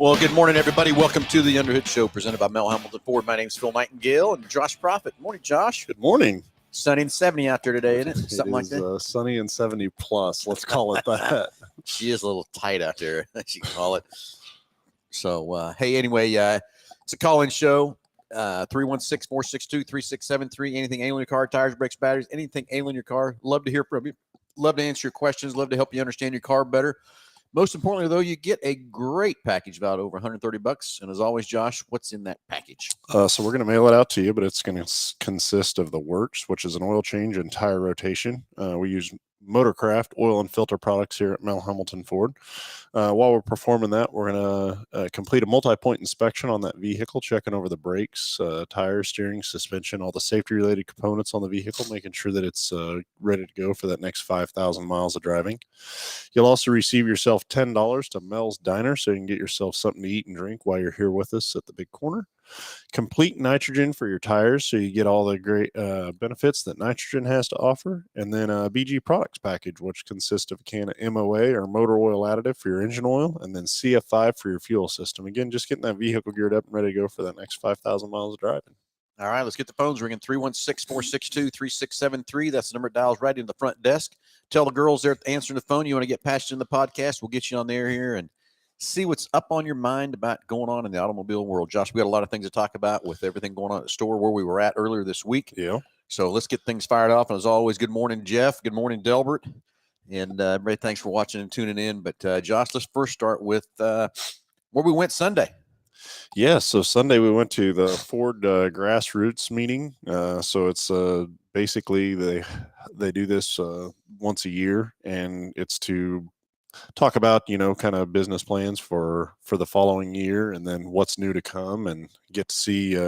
Well, good morning, everybody. Welcome to the Underhood Show presented by Mel Hambelton Ford. My name's Phil Nightingale and Josh Profit. Morning, Josh. Good morning. Sunny and 70 out there today, isn't it? Something like that. Sunny and 70 plus. Let's call it that. She is a little tight out there, as you can call it. So, hey, anyway, it's a call-in show. 316-462-3673. Anything ailing your car, tires, brakes, batteries, anything ailing your car. Love to hear from you. Love to answer your questions. Love to help you understand your car better. Most importantly, though, you get a great package valued over $130. And as always, Josh, what's in that package? So we're going to mail it out to you, but it's going to consist of the works, which is an oil change and tire rotation. We use Motorcraft oil and filter products here at Mel Hambelton Ford. While we're performing that, we're going to complete a multi-point inspection on that vehicle, checking over the brakes, tires, steering, suspension, all the safety-related components on the vehicle, making sure that it's ready to go for that next 5,000 miles of driving. You'll also receive yourself $10 to Mel's Diner, so you can get yourself something to eat and drink while you're here with us at the big corner. Complete nitrogen for your tires, so you get all the great benefits that nitrogen has to offer. And then a BG products package, which consists of a can of MOA or motor oil additive for your engine oil, and then CF5 for your fuel system. Again, just getting that vehicle geared up and ready to go for that next 5,000 miles of driving. All right, let's get the phones ringing. 316-462-3673. That's the number it dials right into the front desk. Tell the girls there answering the phone you want to get past in the podcast. We'll get you on there here and see what's up on your mind about going on in the automobile world. Josh, we got a lot of things to talk about with everything going on at the store where we were at earlier this week. Yeah. So let's get things fired off. And as always, good morning, Jeff. Good morning, Delbert. And everybody, thanks for watching and tuning in. But Josh, let's first start with where we went Sunday. Yeah, so Sunday we went to the Ford grassroots meeting. So it's basically they do this once a year, and it's to talk about, kind of business plans for the following year, and then what's new to come, and get to see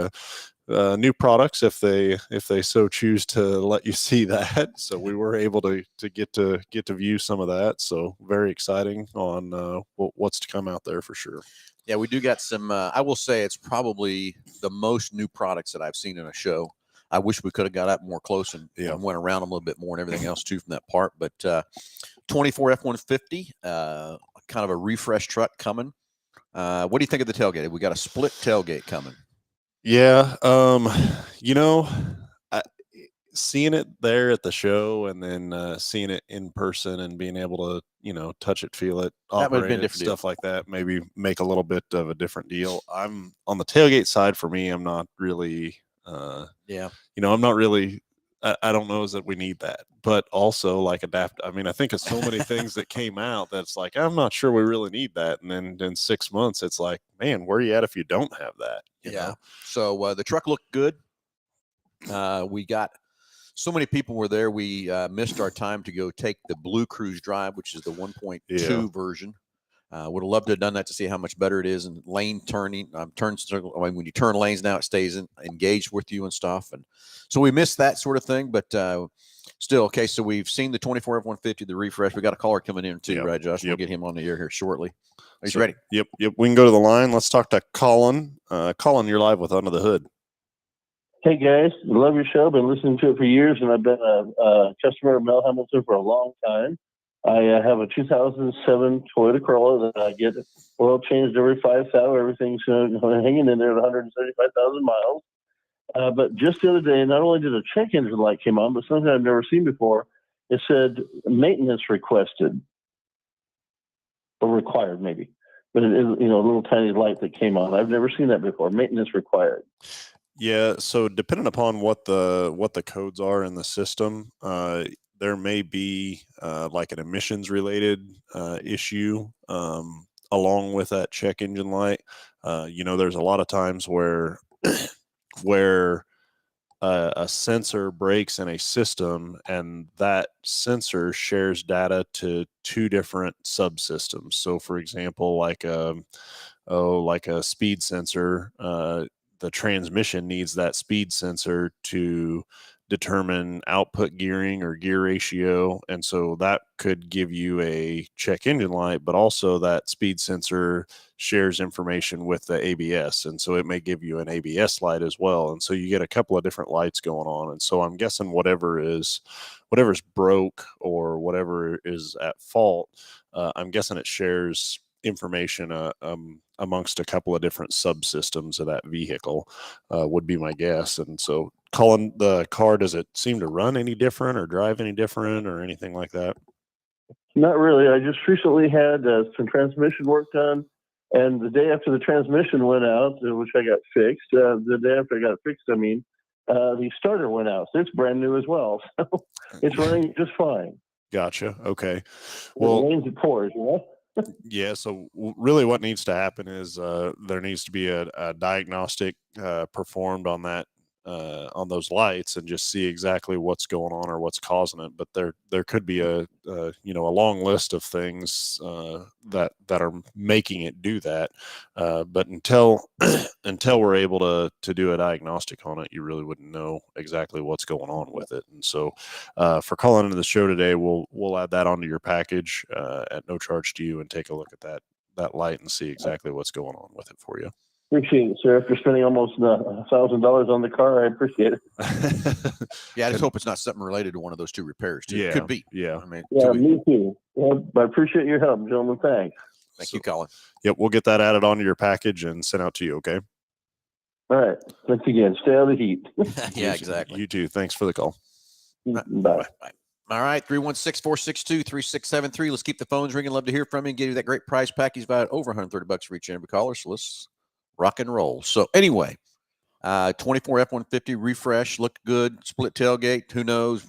new products if they so choose to let you see that. So we were able to get to view some of that. So very exciting on what's to come out there for sure. Yeah, we do got some. I will say it's probably the most new products that I've seen in a show. I wish we could have got up more close and went around them a little bit more and everything else too from that part. But 24 F-150, kind of a refresh truck coming. What do you think of the tailgate? We got a split tailgate coming. Yeah, seeing it there at the show and then seeing it in person and being able to, touch it, feel it, operate it, stuff like that, maybe make a little bit of a different deal. I'm on the tailgate side. For me, I'm not really, I'm not really, I don't know is that we need that, but also like adapt. I mean, I think it's so many things that came out that's like, I'm not sure we really need that. And then in 6 months, it's like, man, where are you at if you don't have that? You know? So the truck looked good. We got so many people were there. We missed our time to go take the Blue Cruise Drive, which is the 1.2 version. Would have loved to have done that to see how much better it is. And lane turning, when you turn lanes now, it stays engaged with you and stuff. And so we missed that sort of thing, but still, okay. So we've seen the 24 F-150, the refresh. We got a caller coming in too, right, Josh? We'll get him on the air here shortly. Are you ready? Yep. We can go to the line. Let's talk to Colin. Colin, you're live with Under the Hood. Hey guys, love your show. Been listening to it for years, and I've been a customer of Mel Hambelton for a long time. I have a 2007 Toyota Corolla that I get oil changed every 5,000. Everything's hanging in there at 135,000 miles. But just the other day, not only did a check engine light came on, but something I've never seen before. It said maintenance requested or required, maybe. But it is, a little tiny light that came on. I've never seen that before. Maintenance required. Yeah, so depending upon what the codes are in the system, there may be like an emissions related issue along with that check engine light. There's a lot of times where a sensor breaks in a system, and that sensor shares data to two different subsystems. So, for example, like a speed sensor. The transmission needs that speed sensor to determine output gearing or gear ratio. And so that could give you a check engine light, but also that speed sensor shares information with the ABS. And so it may give you an ABS light as well. And so you get a couple of different lights going on. And so I'm guessing whatever's broke or whatever is at fault, I'm guessing it shares information amongst a couple of different subsystems of that vehicle would be my guess. And so, Colin, the car, does it seem to run any different or drive any different or anything like that? Not really. I just recently had some transmission work done, and the day after the transmission went out, which I got fixed, the day after I got it fixed, I mean, the starter went out. So it's brand new as well. So it's running just fine. Gotcha. Okay. Well, Well, it rains, it pours, you know? yeah. So really what needs to happen is there needs to be a diagnostic performed on that on those lights and just see exactly what's going on or what's causing it. But there could be a long list of things that are making it do that. But until until we're able to do a diagnostic on it, you really wouldn't know exactly what's going on with it. And so for calling into the show today, we'll add that onto your package at no charge to you and take a look at that light and see exactly what's going on with it for you. Appreciate it, sir. After spending almost $1,000 on the car, I appreciate it. Yeah, I just hope it's not something related to one of those two repairs, too. Yeah, It could be. yeah. I mean, Yeah, me too. Yeah, but I appreciate your help, gentlemen. Thanks. Thank you, Colin. Yep, we'll get that added onto your package and sent out to you, okay? All right. Thanks again. Stay out of the heat. Yeah, exactly. You too. Thanks for the call. Bye. Bye. All right, 316-462-3673. Let's keep the phones ringing. Love to hear from you and give you that great prize package valued over $130 for each and every caller. So let's rock and roll. So anyway, 24 F-150 refresh, looked good. Split tailgate. Who knows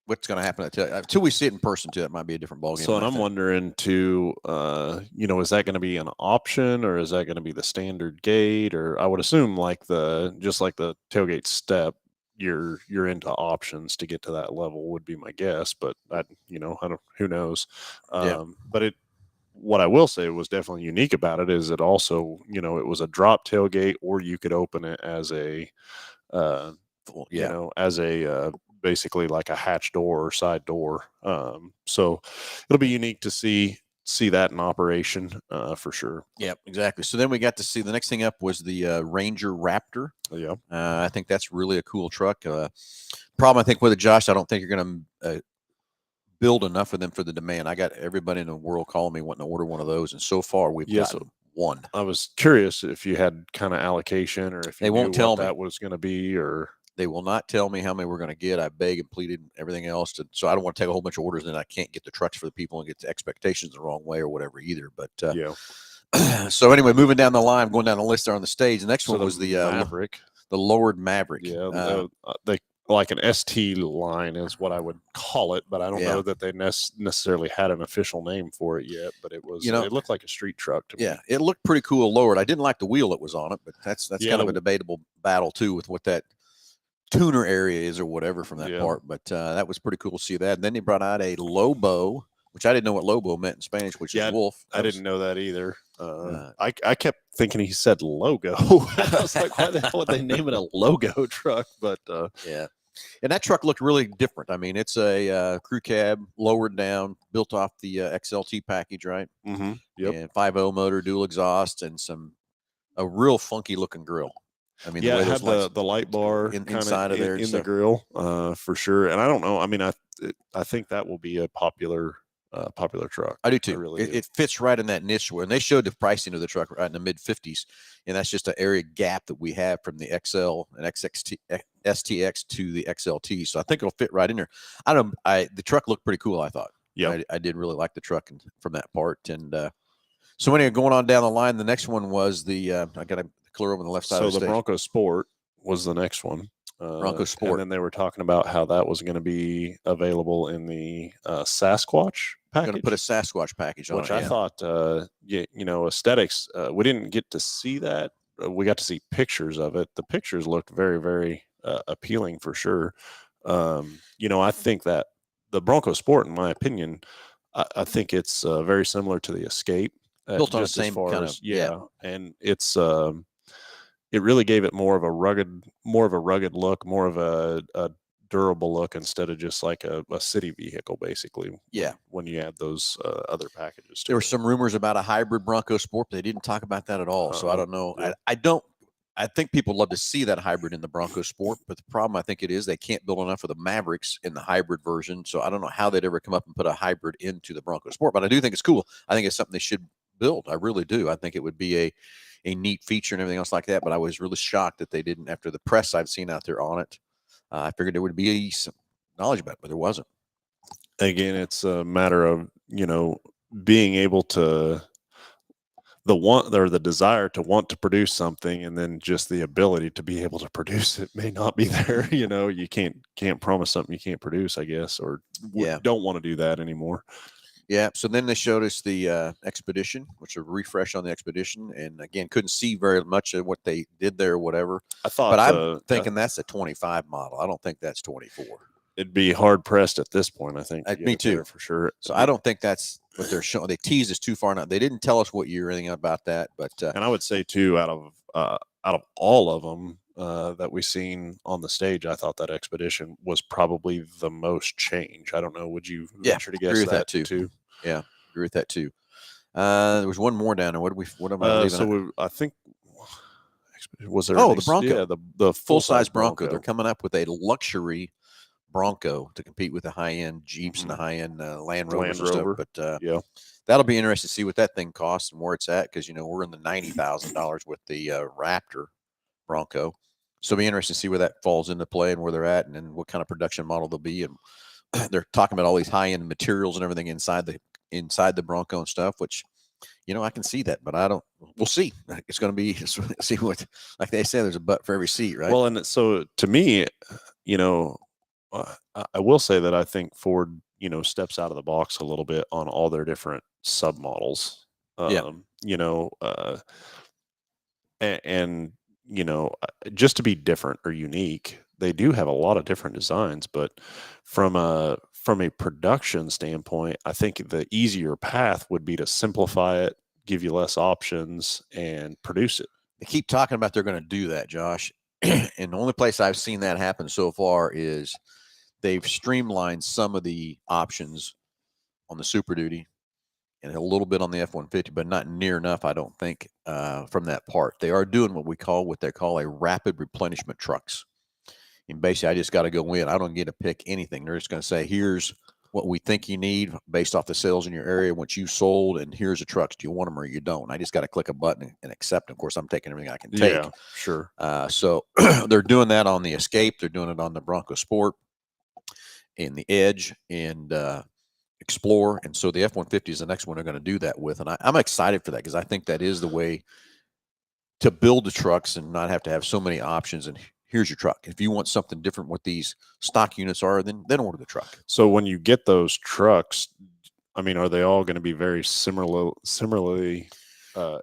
what's going to happen until we see it in person? Too, that might be a different ballgame. So, and I'm wondering too, is that going to be an option or is that going to be the standard gate? Or I would assume just like the tailgate step, you're into options to get to that level would be my guess. But I don't. Who knows? But what I will say was definitely unique about it is it also, it was a drop tailgate, or you could open it as a, basically like a hatch door or side door. So it'll be unique to see that in operation for sure. Yeah, exactly. So then we got to see the next thing up was the Ranger Raptor. Yeah. I think that's really a cool truck. Problem I think with it, Josh, I don't think you're going to build enough of them for the demand. I got everybody in the world calling me wanting to order one of those, and so far we've gotten one. I was curious if you had kind of allocation or if they won't tell me that was going to be, or they will not tell me how many we're going to get. I begged and pleaded and everything else, so I don't want to take a whole bunch of orders and then I can't get the trucks for the people and get the expectations the wrong way or whatever either. But so anyway, moving down the line, going down the list there on the stage. The next one was the Maverick, the lowered Maverick. Yeah, they like an ST line is what I would call it, but I don't know that they necessarily had an official name for it yet. But it was, it looked like a street truck to me. Yeah, it looked pretty cool lowered. I didn't like the wheel that was on it, but that's kind of a debatable battle too with what that tuner area is or whatever from that part. But that was pretty cool to see that. And then they brought out a Lobo, which I didn't know what Lobo meant in Spanish, which is wolf. I didn't know that either. I kept thinking he said logo. I was like, why the hell would they name it a logo truck? But yeah. And that truck looked really different. I mean, it's a crew cab, lowered down, built off the XLT package, right? Mm-hmm. Yep. And 5.0 motor, dual exhaust, and a real funky looking grill. I mean, it had the light bar inside of there in the grill for sure. And I don't know. I mean, I think that will be a popular truck. I do too. It fits right in that niche where, and they showed the pricing of the truck right in the mid 50s, and that's just an area gap that we have from the XL and STX to the XLT. So I think it'll fit right in there. The truck looked pretty cool, I thought. Yeah, I did really like the truck from that part. And so anyway, going on down the line, the next one was the I got to clear over on the left side. So of the the Bronco Sport was the next one. Bronco Sport. And then they were talking about how that was going to be available in the Sasquatch package. Going to put a Sasquatch package on which it, I thought, aesthetics. We didn't get to see that. We got to see pictures of it. The pictures looked very, very appealing for sure. I think that the Bronco Sport, in my opinion, I think it's very similar to the Escape. Built on the same kind of, and it's it really gave it more of a rugged look, more of a durable look instead of just like a city vehicle, basically. Yeah. When you add those other packages. There were some rumors about a hybrid Bronco Sport, but they didn't talk about that at all. So I don't know. I don't. I think people love to see that hybrid in the Bronco Sport, but the problem I think it is they can't build enough of the Mavericks in the hybrid version. So I don't know how they'd ever come up and put a hybrid into the Bronco Sport, but I do think it's cool. I think it's something they should build. I really do. I think it would be a neat feature and everything else like that. But I was really shocked that they didn't, after the press I've seen out there on it. I figured there would be some knowledge about it, but there wasn't. Again, it's a matter of, being able to the want or the desire to want to produce something, and then just the ability to be able to produce it may not be there. You can't promise something you can't produce, I guess, or don't want to do that anymore. Yeah. So then they showed us the Expedition, which is a refresh on the Expedition, and again, couldn't see very much of what they did there or whatever. I thought, but I'm thinking that's a 25 model. I don't think that's 24. It'd be hard pressed at this point, I think. Me too, for sure. So I don't think that's what they're showing. They teased us too far now. They didn't tell us what year or anything about that, but and I would say too, out of all of them that we've seen on the stage, I thought that Expedition was probably the most change. I don't know. Would you venture to guess agree with that too? Yeah, agree with that too. There was one more down there. What am I leaving? So I think was there? Oh, the Bronco. Yeah, the full size Bronco. They're coming up with a luxury Bronco to compete with the high end Jeeps and the high end Land Rovers and stuff. But yeah, that'll be interesting to see what that thing costs and where it's at, because we're in the $90,000 with the Raptor Bronco. So it'll be interesting to see where that falls into play and where they're at, and then what kind of production model they'll be. And they're talking about all these high end materials and everything inside the Bronco and stuff, which I can see that, but I don't. We'll see. It's going to be see what, like they say, there's a butt for every seat, right? Well, and so to me, I will say that I think Ford, steps out of the box a little bit on all their different submodels. And just to be different or unique, they do have a lot of different designs. But from a production standpoint, I think the easier path would be to simplify it, give you less options, and produce it. They keep talking about they're going to do that, Josh. And the only place I've seen that happen so far is they've streamlined some of the options on the Super Duty and a little bit on the F-150, but not near enough, I don't think, from that part. They are doing what they call a rapid replenishment trucks. And basically, I just got to go in. I don't get to pick anything. They're just going to say, here's what we think you need based off the sales in your area, what you sold, and here's the trucks. Do you want them or you don't? I just got to click a button and accept them. Of course, I'm taking everything I can take. Yeah, sure. So they're doing that on the Escape. They're doing it on the Bronco Sport and the Edge and Explorer. And so the F-150 is the next one they're going to do that with. And I'm excited for that, because I think that is the way to build the trucks and not have to have so many options. And here's your truck. If you want something different what these stock units are, then order the truck. So when you get those trucks, I mean, are they all going to be very similarly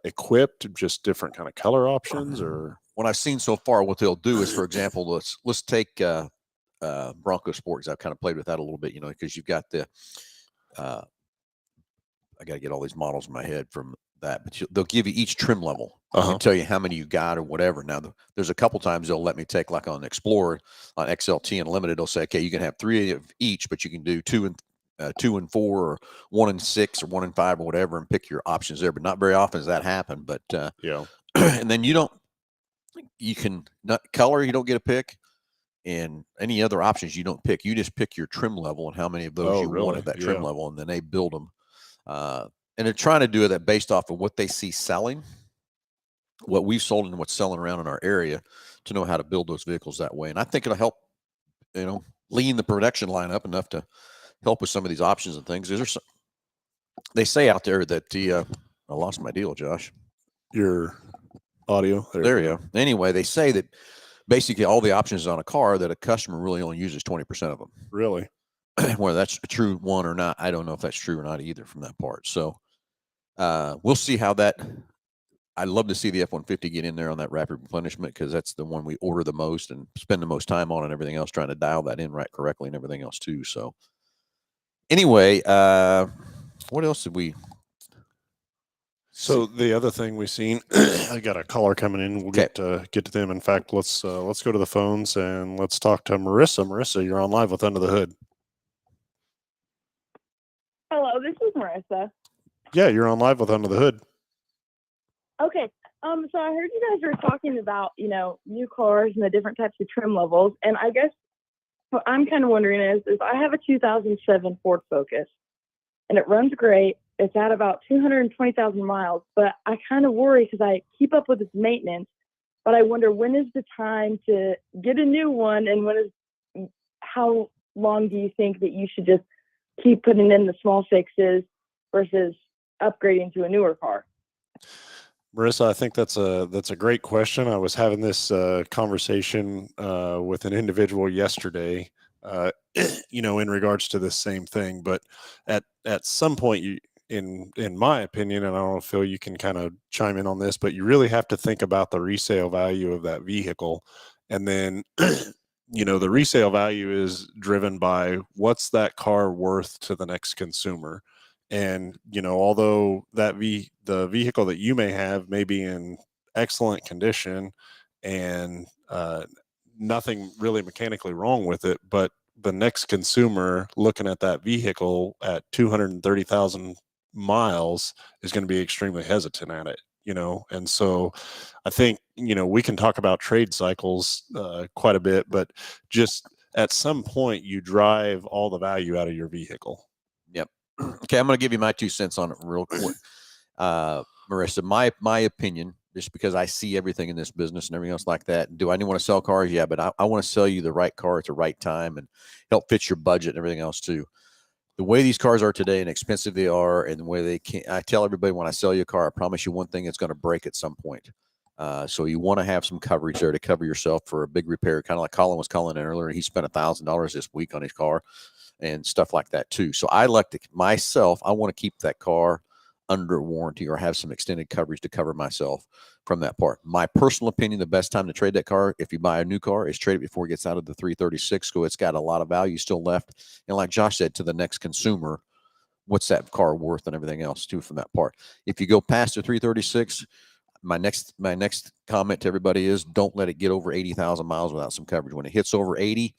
equipped, just different kind of color options? Or what I've seen so far, what they'll do is, for example, let's take Bronco Sport, because I've kind of played with that a little bit, because you've got the I got to get all these models in my head from that, but they'll give you each trim level and tell you how many you got or whatever. Now, there's a couple times they'll let me take, like on Explorer, on XLT and Limited, they'll say, okay, you can have 3 of each, but you can do 2 and 4, or 1 and 6, or 1 and 5, or whatever, and pick your options there. But not very often does that happen. But yeah, and then you can not color, you don't get a pick, and any other options you don't pick. You just pick your trim level and how many of those want at that trim level, and then they build them. And they're trying to do that based off of what they see selling, what we've sold, and what's selling around in our area, to know how to build those vehicles that way. And I think it'll help, lean the production line up enough to help with some of these options and things. They say out there that I lost my deal, Josh. Your audio. There you go. Anyway, they say that basically all the options on a car, that a customer really only uses 20% of them. Really? Whether that's a true one or not, I don't know if that's true or not either from that part. So we'll see how that. I'd love to see the F-150 get in there on that rapid replenishment, because that's the one we order the most and spend the most time on, and everything else, trying to dial that in right correctly and everything else too. So anyway, what else did we? So the other thing we've seen, I got a caller coming in. We'll get to them. In fact, let's go to the phones and let's talk to Marissa. Marissa, you're on live with Under the Hood. Hello, this is Marissa. Yeah, you're on live with Under the Hood. Okay. So I heard you guys were talking about, new cars and the different types of trim levels. And I guess what I'm kind of wondering is I have a 2007 Ford Focus and it runs great. It's at about 220,000 miles, but I kind of worry because I keep up with its maintenance, but I wonder when is the time to get a new one, and how long do you think that you should just keep putting in the small fixes versus upgrading to a newer car? Marissa, I think that's a great question. I was having this conversation with an individual yesterday, in regards to this same thing. But at some point, in my opinion, and I don't know, Phil, you can kind of chime in on this, but you really have to think about the resale value of that vehicle, and then the resale value is driven by what's that car worth to the next consumer. And although the vehicle that you may have may be in excellent condition and nothing really mechanically wrong with it, but the next consumer looking at that vehicle at 230,000 miles is going to be extremely hesitant at it. And so I think we can talk about trade cycles quite a bit, but just at some point you drive all the value out of your vehicle. Yep. Okay, I'm going to give you my 2 cents on it real quick. Marissa, my opinion, just because I see everything in this business and everything else like that. Do I want to sell cars? Yeah, but I want to sell you the right car at the right time and help fit your budget and everything else too. The way these cars are today and expensive they are, and the way they can't, I tell everybody when I sell you a car, I promise you one thing, it's going to break at some point. So you want to have some coverage there to cover yourself for a big repair, kind of like Colin was calling in earlier. He spent $1,000 this week on his car and stuff like that too. So I like to myself, I want to keep that car under warranty or have some extended coverage to cover myself from that part. My personal opinion, the best time to trade that car, if you buy a new car, is trade it before it gets out of the 336. So it's got a lot of value still left. And like Josh said, to the next consumer, what's that car worth and everything else too from that part. If you go past the 336, my next comment to everybody is don't let it get over 80,000 miles without some coverage. When it hits over 80,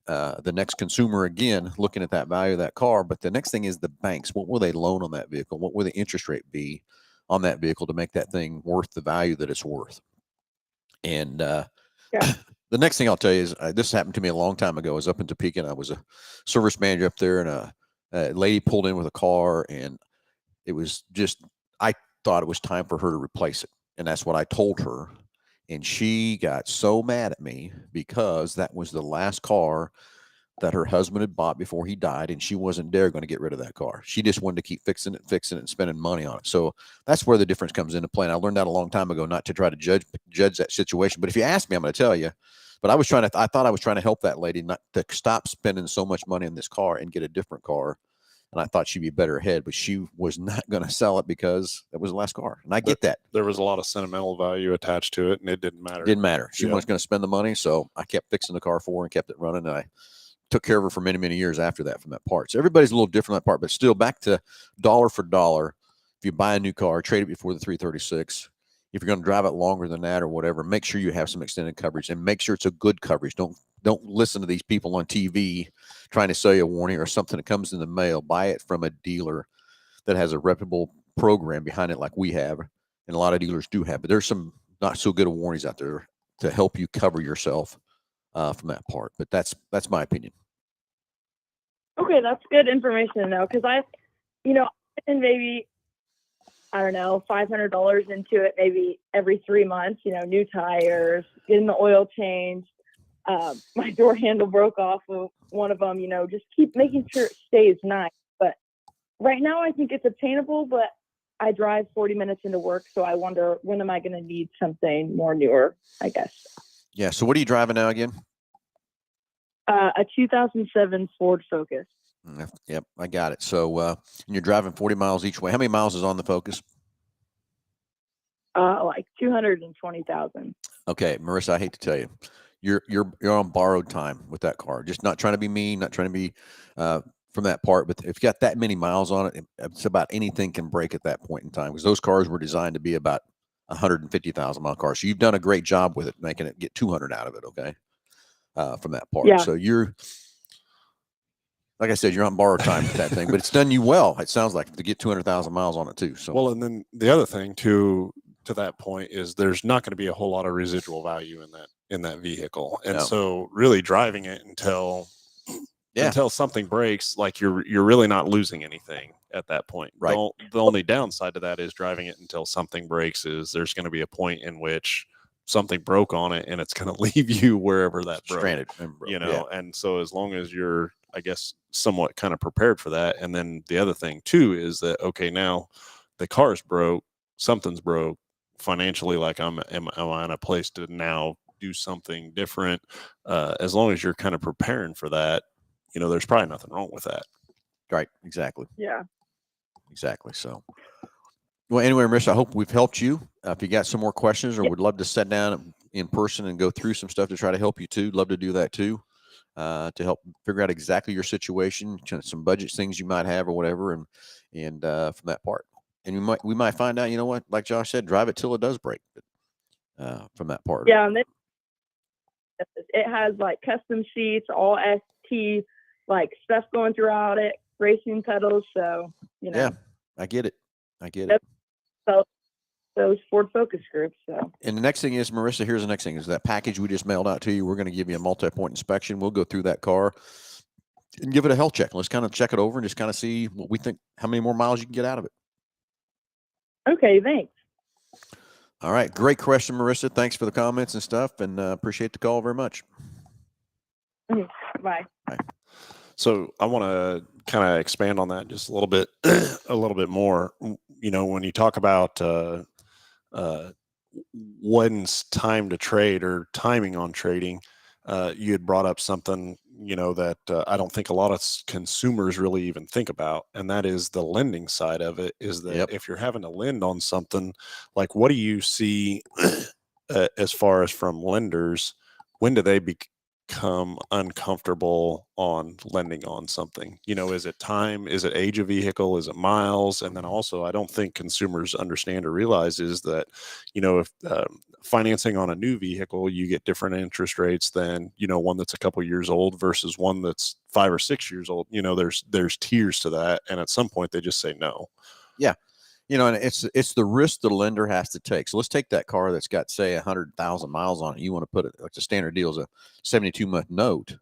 the next consumer, again, looking at that value of that car. But the next thing is the banks. What will they loan on that vehicle? What will the interest rate be on that vehicle to make that thing worth the value that it's worth? And the next thing I'll tell you is this happened to me a long time ago. I was up in Topeka, and I was a service manager up there, and a lady pulled in with a car, and it was just, I thought it was time for her to replace it. And that's what I told her. And she got so mad at me because that was the last car that her husband had bought before he died, and she wasn't there going to get rid of that car. She just wanted to keep fixing it, and spending money on it. So that's where the difference comes into play. And I learned that a long time ago, not to try to judge that situation. But if you ask me, I'm going to tell you. But I thought I was trying to help that lady not to stop spending so much money on this car and get a different car. And I thought she'd be better ahead, but she was not going to sell it because that was the last car. And I get that. There was a lot of sentimental value attached to it, and it didn't matter. Didn't matter. She wasn't going to spend the money, so I kept fixing the car for her and kept it running. And I took care of her for many, many years after that from that part. So everybody's a little different on that part, but still back to dollar for dollar. If you buy a new car, trade it before the 336. If you're going to drive it longer than that or whatever, make sure you have some extended coverage and make sure it's a good coverage. Don't listen to these people on TV trying to sell you a warning or something that comes in the mail. Buy it from a dealer that has a reputable program behind it like we have, and a lot of dealers do have. But there's some not so good warnings out there to help you cover yourself from that part. But that's my opinion. Okay, that's good information to know, because and maybe, I don't know, $500 into it maybe every 3 months, new tires, getting the oil changed. My door handle broke off of one of them, just keep making sure it stays nice. But right now I think it's obtainable, but I drive 40 minutes into work, so I wonder when am I going to need something more newer, I guess. Yeah, so what are you driving now again? A 2007 Ford Focus. Yep, I got it. So you're driving 40 miles each way. How many miles is on the Focus? Like 220,000. Okay, Marissa, I hate to tell you, you're on borrowed time with that car. Just not trying to be mean, not trying to be from that part, but if you got that many miles on it, it's about anything can break at that point in time, because those cars were designed to be about 150,000 mile cars. So you've done a great job with it, making it get 200 out of it. Okay, from that part. Yeah. So you're, like I said, you're on borrowed time with that thing, but it's done you well. It sounds like, to get 200,000 miles on it too. So well, and then the other thing too, to that point is there's not going to be a whole lot of residual value in that vehicle. And No. so really driving it until something breaks, like you're really not losing anything at that point. Right. The only downside to that is driving it until something breaks is there's going to be a point in which something broke on it and it's going to leave you wherever that broke. Stranded. You know, and so as long as you're, I guess, somewhat kind of prepared for that. And then the other thing too is that, okay, now the car's broke, something's broke financially. Like am I in a place to now do something different? As long as you're kind of preparing for that, you know, there's probably nothing wrong with that. Right. Exactly. Yeah. Exactly. So, well, anyway, Marissa, I hope we've helped you. If you got some more questions or would love to sit down in person and go through some stuff to try to help you too, love to do that too, to help figure out exactly your situation, some budget things you might have or whatever, and from that part. And we might find out, you know what, like Josh said, drive it till it does break. But, from that part. Yeah, and it has like custom seats, all ST like stuff going throughout it, racing pedals. So you know. Yeah, I get it. So those Ford Focus groups. So. And the next thing is, Marissa, here's the next thing is that package we just mailed out to you. We're going to give you a multi-point inspection. We'll go through that car and give it a health check. Let's kind of check it over and just kind of see what we think, how many more miles you can get out of it. Okay, thanks. All right. Great question, Marissa. Thanks for the comments and stuff, and appreciate the call very much. Bye. Bye. So I want to kind of expand on that just a little bit more. You know, when you talk about when's time to trade or timing on trading, you had brought up something, you know, that I don't think a lot of consumers really even think about, and that is the lending side of it. Is that if you're having to lend on something, like what do you see as far as from lenders? When do they become uncomfortable on lending on something? You know, is it time? Is it age of vehicle? Is it miles? And then also, I don't think consumers understand or realize is that, you know, if financing on a new vehicle, you get different interest rates than, you know, one that's a couple years old versus one that's 5 or 6 years old. You know, there's tiers to that, and at some point they just say no. Yeah. You know, and it's the risk the lender has to take. So let's take that car that's got, say, 100,000 miles on it. You want to put it, like the standard deal is a 72-month note,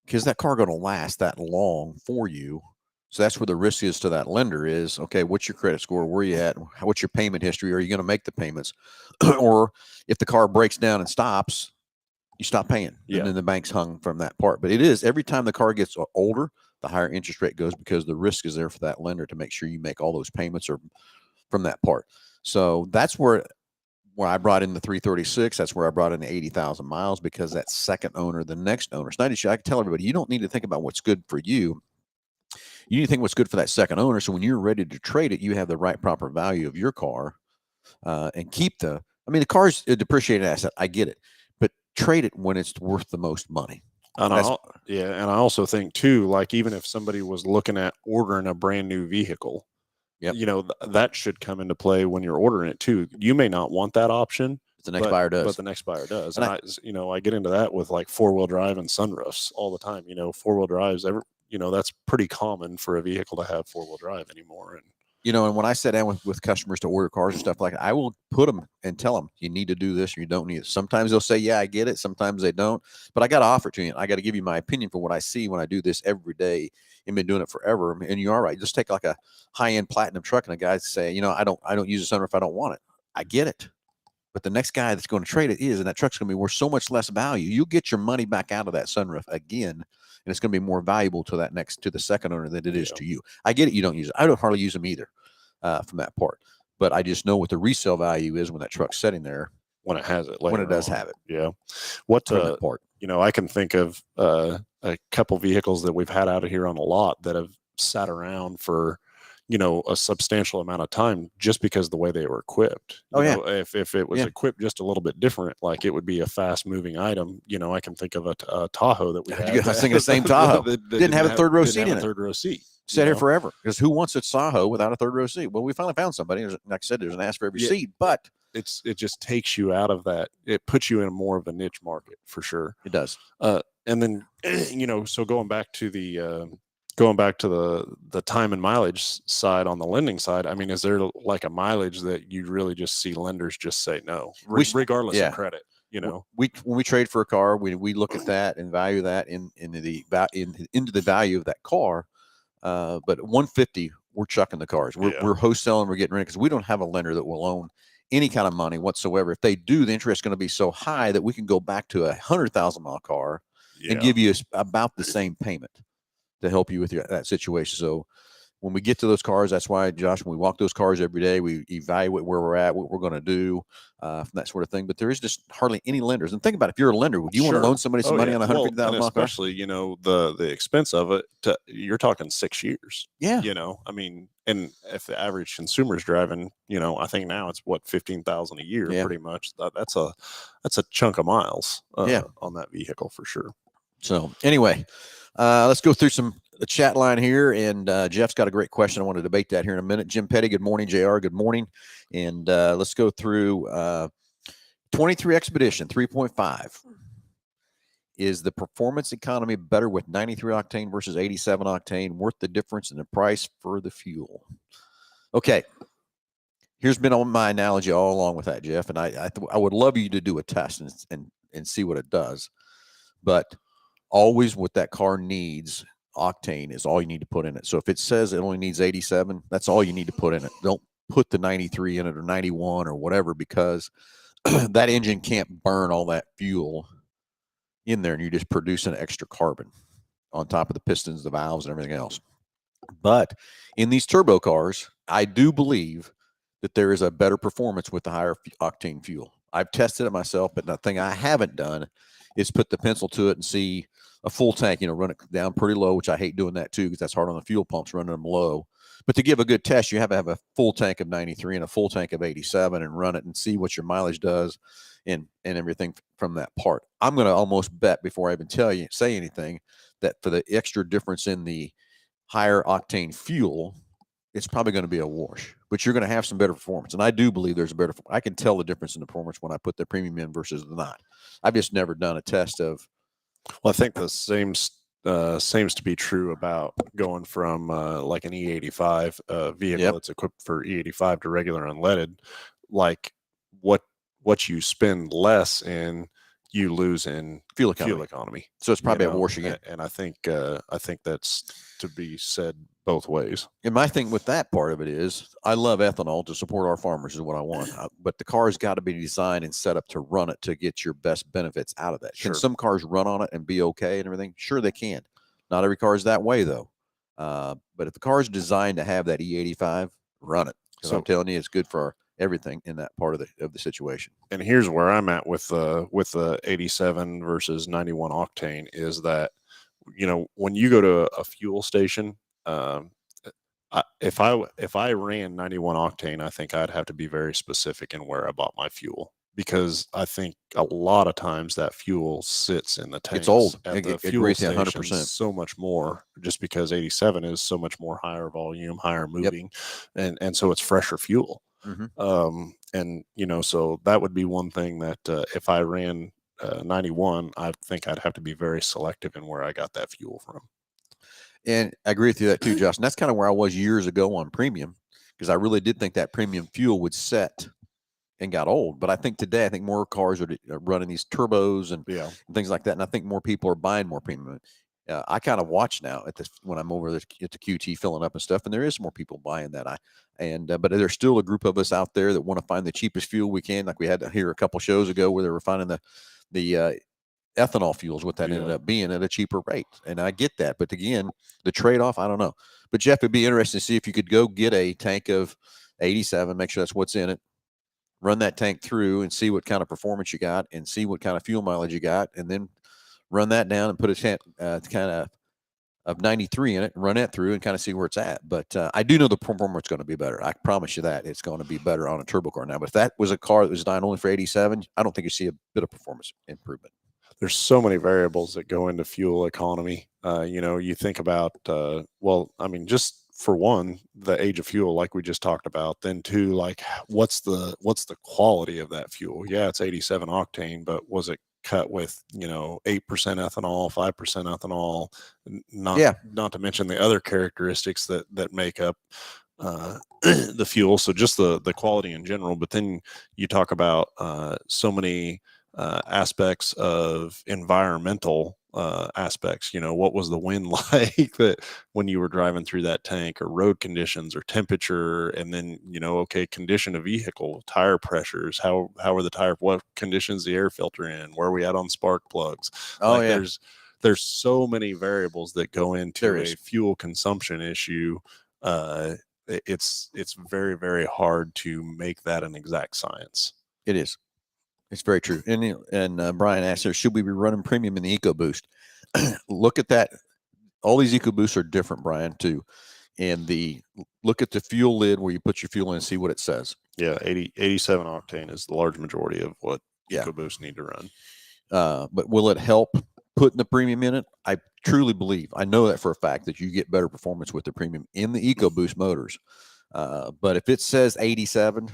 because that car going to last that long for you. So that's where the risk is to that lender is, okay, what's your credit score? Where are you at? What's your payment history? Are you going to make the payments? Or if the car breaks down and stops, you stop paying. Yeah. And then the bank's hung from that part. But it is every time the car gets older, the higher interest rate goes, because the risk is there for that lender to make sure you make all those payments or from that part. So that's where I brought in the 336. That's where I brought in the 80,000 miles, because that second owner, the next owner, it's not issue. I can tell everybody, you don't need to think about what's good for you. You need to think what's good for that second owner. So when you're ready to trade it, you have the right proper value of your car, and keep the car's a depreciated asset. I get it, but trade it when it's worth the most money. And I also think too, like even if somebody was looking at ordering a brand new vehicle, you know, that should come into play when you're ordering it too. You may not want that option. The next buyer does. But the next buyer does. And I get into that with like 4-wheel drive and sunroofs all the time. You know, 4-wheel drives, that's pretty common for a vehicle to have 4-wheel drive anymore. And you know, and when I sit down with customers to order cars and stuff like that, I will put them and tell them, you need to do this or you don't need it. Sometimes they'll say, yeah, I get it. Sometimes they don't. But I got to offer it to you. I got to give you my opinion for what I see when I do this every day and been doing it forever. And you are right. Just take like a high-end platinum truck and a guy say, you know, I don't use a sunroof. I don't want it. I get it. But the next guy that's going to trade it and that truck's going to be worth so much less value. You'll get your money back out of that sunroof again. And it's going to be more valuable to the second owner than it is to you. I get it. You don't use it. I don't hardly use them either. From that part, but I just know what the resale value is when that truck's sitting there when it has it, when it does have it. Yeah. What part? You know, I can think of a couple vehicles that we've had out of here on a lot that have sat around for, you know, a substantial amount of time just because of the way they were equipped. You know, if it was equipped just a little bit different, like it would be a fast moving item. You know, I can think of a Tahoe that we had. I was thinking the same Tahoe. that didn't have a third row seat in it. Third row seat. Sat here forever, because who wants a Tahoe without a third row seat? Well, we finally found somebody. Like I said, there's an ask for every seat, but it just takes you out of that. It puts you in more of a niche market for sure. It does. And then, you know, so going back to the going back to the time and mileage side on the lending side, I mean, is there like a mileage that you really just see lenders just say no, regardless of credit? You know, when we trade for a car, we look at that and value that into the value of that car. But 150, we're chucking the cars. We're wholesaling. We're getting rid of, because we don't have a lender that will loan any kind of money whatsoever. If they do, the interest is going to be so high that we can go back to a 100,000-mile car and give you about the same payment to help you with that situation. So when we get to those cars, that's why, Josh, when we walk those cars every day, we evaluate where we're at, what we're going to do, that sort of thing. But there is just hardly any lenders. And think about it, if you're a lender, would you want to loan somebody some money on a $150,000 car? Especially, you know, the expense of it, you're talking 6 years. Yeah. You know, I mean, and if the average consumer's driving, you know, I think now it's what, 15,000 a year, pretty much. That's a chunk of miles on that vehicle for sure. So anyway, let's go through the chat line here, and Jeff's got a great question. I want to debate that here in a minute. Jim Petty, good morning. JR, good morning. And let's go through 23 Expedition 3.5. Is the performance economy better with 93 octane versus 87 octane? Worth the difference in the price for the fuel? Okay. Here's been on my analogy all along with that, Jeff. And I would love you to do a test and see what it does. But always what that car needs, octane, is all you need to put in it. So if it says it only needs 87, that's all you need to put in it. Don't put the 93 in it or 91 or whatever, because that engine can't burn all that fuel in there, and you just produce an extra carbon on top of the pistons, the valves, and everything else. But in these turbo cars, I do believe that there is a better performance with the higher octane fuel. I've tested it myself, but the thing I haven't done is put the pencil to it and see a full tank, run it down pretty low, which I hate doing that too, because that's hard on the fuel pumps, running them low. But to give a good test, you have to have a full tank of 93 and a full tank of 87 and run it and see what your mileage does and everything from that part. I'm going to almost bet, before I even say anything, that for the extra difference in the higher octane fuel, it's probably going to be a wash, but you're going to have some better performance. And I do believe there's I can tell the difference in the performance when I put the premium in versus the not. I've just never done a test of. Well, I think the same seems to be true about going from like an E85 vehicle that's equipped for E85 to regular unleaded. Like what you spend less in, you lose in fuel economy. So it's probably a wash again. And I think that's to be said both ways. And my thing with that part of it is, I love ethanol to support our farmers, is what I want. But the car's got to be designed and set up to run it to get your best benefits out of that. Sure. Can some cars run on it and be okay and everything? Sure, they can. Not every car is that way, though. But if the car is designed to have that E85, run it. So I'm telling you, it's good for everything in that part of the situation. And here's where I'm at with the 87 versus 91 octane is that, when you go to a fuel station, if I ran 91 octane, I think I'd have to be very specific in where I bought my fuel, because I think a lot of times that fuel sits in the tanks. It's old. At the fuel station 100%. So much more, just because 87 is so much more higher volume, higher moving, and so it's fresher fuel. Mm-hmm. And so that would be one thing that if I ran 91, I think I'd have to be very selective in where I got that fuel from. And I agree with you that too, Josh. And that's kind of where I was years ago on premium, because I really did think that premium fuel would set and got old. But I think today, more cars are running these turbos and things like that. And I think more people are buying more premium. I kind of watch now when I'm over at the QT filling up and stuff, and there is more people buying that. But there's still a group of us out there that want to find the cheapest fuel we can. Like we had to hear a couple shows ago where they were finding the ethanol fuels, what that ended up being at a cheaper rate. And I get that. But again, the trade-off, I don't know. But Jeff, it'd be interesting to see if you could go get a tank of 87, make sure that's what's in it, run that tank through and see what kind of performance you got and see what kind of fuel mileage you got, and then run that down and put a tank kind of 93 in it and run that through and kind of see where it's at. But I do know the performance is going to be better. I promise you that it's going to be better on a turbo car now. But if that was a car that was designed only for 87, I don't think you see a bit of performance improvement. There's so many variables that go into fuel economy. You think about, just for one, the age of fuel, like we just talked about. Then two, like what's the quality of that fuel? Yeah, it's 87 octane, but was it cut with 8% ethanol, 5% ethanol, not to mention the other characteristics that make up the fuel. So just the quality in general. But then you talk about so many aspects of environmental aspects. What was the wind like that when you were driving through that tank, or road conditions, or temperature, and then okay, condition of vehicle, tire pressures, how are the tire, what conditions the air filter in, where are we at on spark plugs. There's so many variables that go into a fuel consumption issue. It's very, very hard to make that an exact science. It is. It's very true. And Brian asked there, should we be running premium in the EcoBoost? Look at that. All these EcoBoosts are different, Brian, too. And look at the fuel lid where you put your fuel in and see what it says. Yeah, 87 octane is the large majority of what EcoBoosts need to run. But will it help putting the premium in it? I truly believe, I know that for a fact, that you get better performance with the premium in the EcoBoost motors. But if it says 87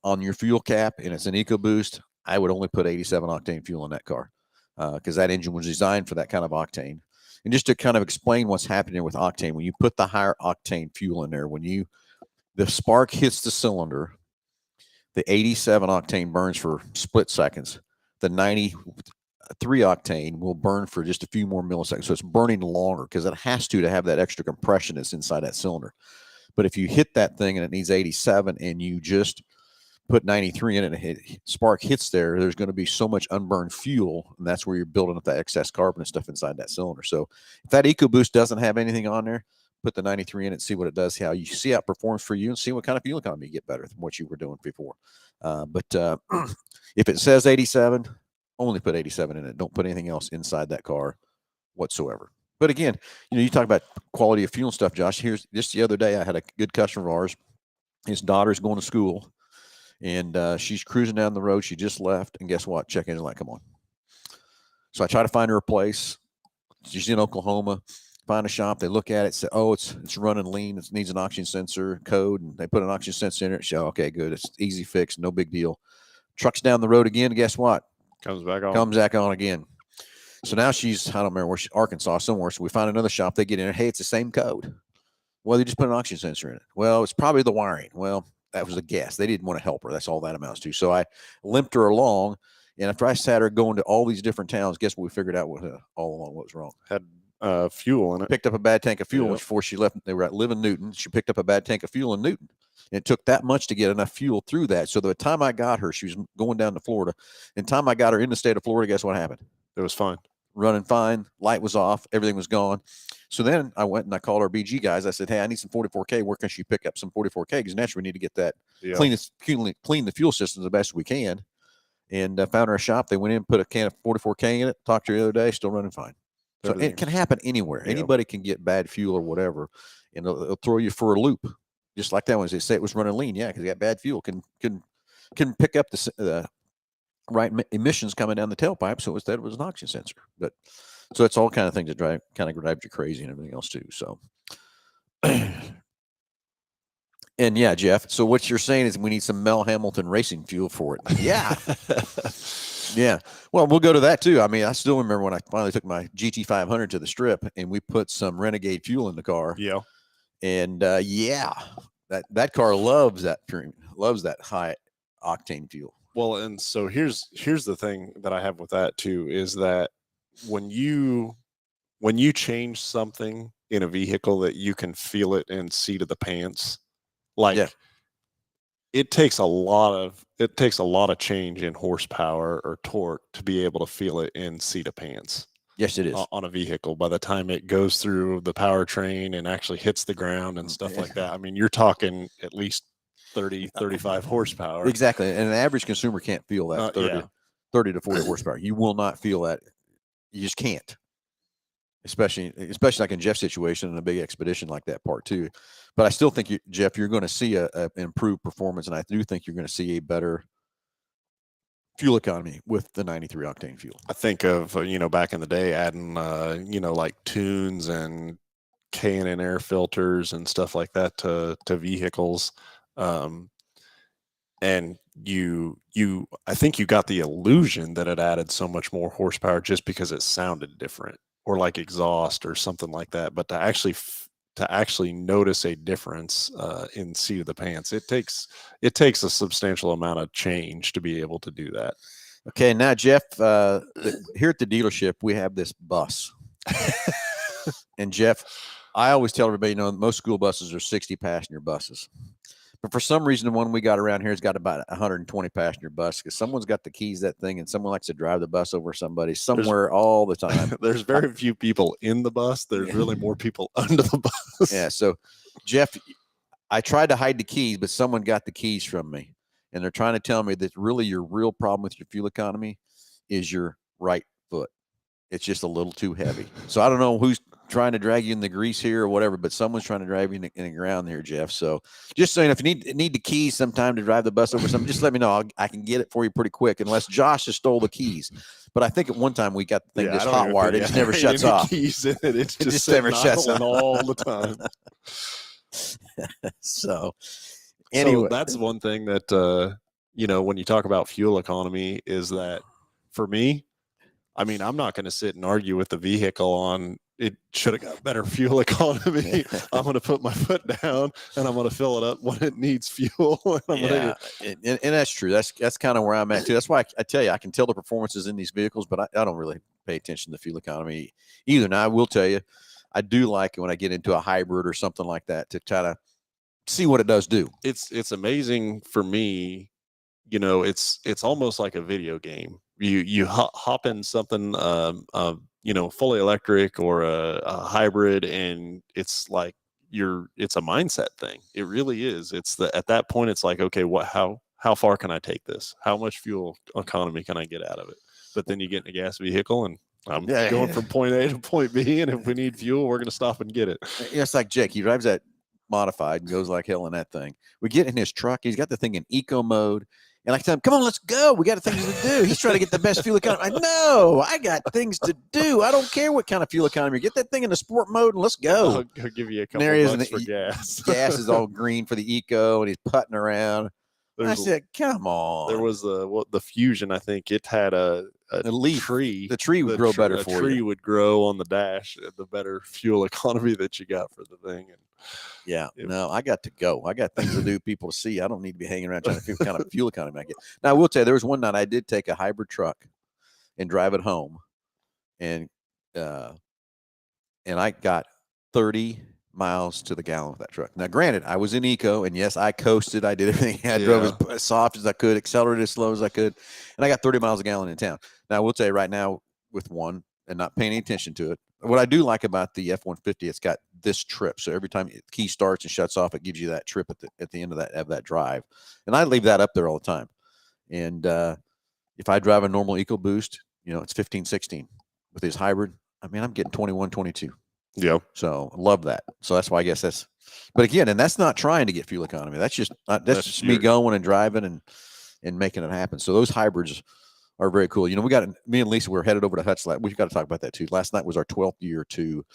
on your fuel cap and it's an EcoBoost, I would only put 87 octane fuel in that car, because that engine was designed for that kind of octane. And just to kind of explain what's happening with octane, when you put the higher octane fuel in there, when the spark hits the cylinder, the 87 octane burns for split seconds. The 93 octane will burn for just a few more milliseconds. So it's burning longer because it has to have that extra compression that's inside that cylinder. But if you hit that thing and it needs 87 and you just put 93 in it and spark hits there's going to be so much unburned fuel, and that's where you're building up that excess carbon and stuff inside that cylinder. So if that EcoBoost doesn't have anything on there, put the 93 in it, see what it does, how it performs for you, and see what kind of fuel economy you get better than what you were doing before. But if it says 87, only put 87 in it. Don't put anything else inside that car whatsoever. But again, you talk about quality of fuel and stuff, Josh. Here's just the other day, I had a good customer of ours. His daughter's going to school, and she's cruising down the road. She just left, and guess what? Check engine light come on. So I try to find her a place. She's in Oklahoma. Find a shop. They look at it, say, "Oh, it's running lean. It needs an oxygen sensor code." And they put an oxygen sensor in it. She, okay, good. It's easy fix. No big deal. Truck's down the road again. Guess what? Comes back on again. So now she's, I don't remember where Arkansas somewhere. So we find another shop. They get in there. Hey, it's the same code. Well, they just put an oxygen sensor in it. Well, it's probably the wiring. Well, that was a guess. They didn't want to help her. That's all that amounts to. So I limped her along. And after I sat her going to all these different towns, guess what we figured out all along what was wrong? Had fuel in it. Picked up a bad tank of fuel before she left. They were at Live in Newton. She picked up a bad tank of fuel in Newton. And it took that much to get enough fuel through that. So the time I got her, she was going down to Florida. And the time I got her in the state of Florida, guess what happened? It was fine. Running fine. Light was off. Everything was gone. So then I went and I called our BG guys. I said, hey, I need some 44K. Where can she pick up some 44K? Because naturally we need to get that clean the fuel systems the best we can. And found her a shop. They went in, put a can of 44K in it. Talked to her the other day. Still running fine. So it can happen anywhere. Yeah. Anybody can get bad fuel or whatever, and it'll throw you for a loop. Just like that one. They say it was running lean. Yeah, because you got bad fuel. Can pick up the right emissions coming down the tailpipe. So instead it was an oxygen sensor. But so it's all kind of things that drive you crazy and everything else too. So and yeah, Jeff. So what you're saying is we need some Mel Hambelton racing fuel for it. Yeah. Yeah. Well, we'll go to that too. I mean, I still remember when I finally took my GT500 to the strip and we put some Renegade fuel in the car. Yeah. And that car loves that high octane fuel. Well, and so here's the thing that I have with that too, is that when you change something in a vehicle that you can feel it in seat of the pants, it takes a lot of change in horsepower or torque to be able to feel it in seat of pants. Yes, it is. On a vehicle by the time it goes through the powertrain and actually hits the ground and stuff like that. I mean, you're talking at least 30, 35 horsepower. Exactly. And an average consumer can't feel that 30 to 40 horsepower. You will not feel that. You just can't. Especially like in Jeff's situation in a big expedition like that part two. But I still think, Jeff, you're going to see a improved performance, and I do think you're going to see a better fuel economy with the 93 octane fuel. I think of back in the day adding like tunes and K&N air filters and stuff like that to vehicles. and I think you got the illusion that it added so much more horsepower just because it sounded different, or like exhaust or something like that. But to actually notice a difference in seat of the pants, it takes a substantial amount of change to be able to do that. Okay, now Jeff, here at the dealership we have this bus, and Jeff, I always tell everybody, most school buses are 60 passenger buses. But for some reason, the one we got around here has got about 120 passenger bus because someone's got the keys to that thing, and someone likes to drive the bus over somebody somewhere all the time. There's very few people in the bus. There's really more people under the bus. Yeah. So, Jeff, I tried to hide the keys, but someone got the keys from me, and they're trying to tell me that really your real problem with your fuel economy is your right foot. It's just a little too heavy. So I don't know who's trying to drag you in the grease here or whatever, but someone's trying to drag you in the ground here, Jeff. So just saying, if you need the keys sometime to drive the bus over something, just let me know. I can get it for you pretty quick, unless Josh has stole the keys. But I think at one time we got the thing just hot wired. It just never shuts off. Keys in it. It just never shuts off all the time. So anyway, so that's one thing that when you talk about fuel economy, is that for me, I mean, I'm not going to sit and argue with the vehicle on it should have got better fuel economy. I'm going to put my foot down and I'm going to fill it up when it needs fuel. And that's true. That's kind of where I'm at too. That's why I tell you, I can tell the performances in these vehicles, but I don't really pay attention to the fuel economy either. Now, I will tell you, I do like it when I get into a hybrid or something like that to try to see what it does do. It's amazing for me. It's almost like a video game. You hop in something, fully electric or a hybrid, and it's like it's a mindset thing. It really is. At that point, it's like, okay, how far can I take this? How much fuel economy can I get out of it? But then you get in a gas vehicle, and I'm going from point A to point B, and if we need fuel, we're going to stop and get it. It's like Jake. He drives that modified and goes like hell in that thing. We get in his truck. He's got the thing in eco mode. And I tell him, come on, let's go. We got things to do. He's trying to get the best fuel economy. I got things to do. I don't care what kind of fuel economy. Get that thing in the sport mode and let's go. I'll give you a couple bucks for gas. Gas is all green for the eco, and he's putting around. I said, come on. There was the Fusion. I think it had a leaf tree. The tree would grow better for you. The tree would grow on the dash. The better fuel economy that you got for the thing. And I got to go. I got things to do, people to see. I don't need to be hanging around trying to figure what kind of fuel economy I get. Now, I will tell you, there was one night I did take a hybrid truck and drive it home, and I got 30 miles to the gallon with that truck. Now, granted, I was in eco, and yes, I coasted. I did everything. I drove as soft as I could, accelerated as slow as I could, and I got 30 miles a gallon in town. Now, I will tell you right now, with one and not paying any attention to it, what I do like about the F-150, it's got this trip. So every time the key starts and shuts off, it gives you that trip at the end of that drive. And I leave that up there all the time. And if I drive a normal EcoBoost, it's 15, 16. With his hybrid, I mean, I'm getting 21, 22. Yeah. So I love that. So that's why I guess but again, and that's not trying to get fuel economy. That's just me going and driving and making it happen. So those hybrids are very cool. Me and Lisa were headed over to Hutch. We've got to talk about that too. Last night was our 12th year to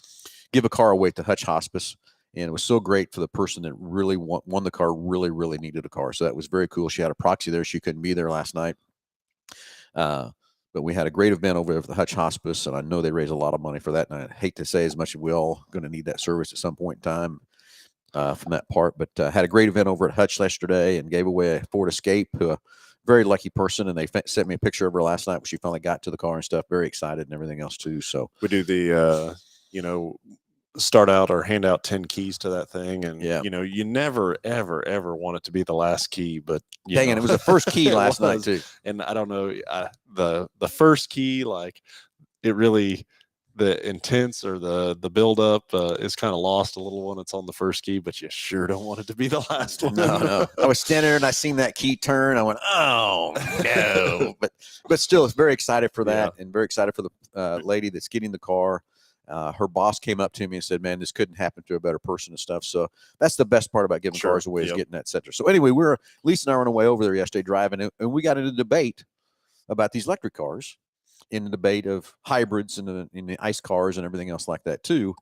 give a car away to Hutch Hospice. And it was so great for the person that really won the car, really, really needed a car. So that was very cool. She had a proxy there. She couldn't be there last night. But we had a great event over at the Hutch Hospice, and I know they raise a lot of money for that. And I hate to say as much as we all going to need that service at some point in time from that part. But had a great event over at Hutch yesterday and gave away a Ford Escape to a very lucky person, and they sent me a picture of her last night when she finally got to the car and stuff. Very excited and everything else too. So we do the start out or hand out 10 keys to that thing, and you never ever want it to be the last key, but dang it was the first key last night too. And I don't know, the first key, like it really, the intense or the build up is kind of lost a little when it's on the first key, but you sure don't want it to be the last one. No. I was standing there and I seen that key turn. I went, oh no! but still, it's very excited for that, and very excited for the lady that's getting the car. Her boss came up to me and said, man, this couldn't happen to a better person and stuff. So that's the best part about giving cars away is getting that center. So anyway, Lisa and I were on our way over there yesterday driving, and we got into a debate about these electric cars, in the debate of hybrids and the ICE cars and everything else like that too.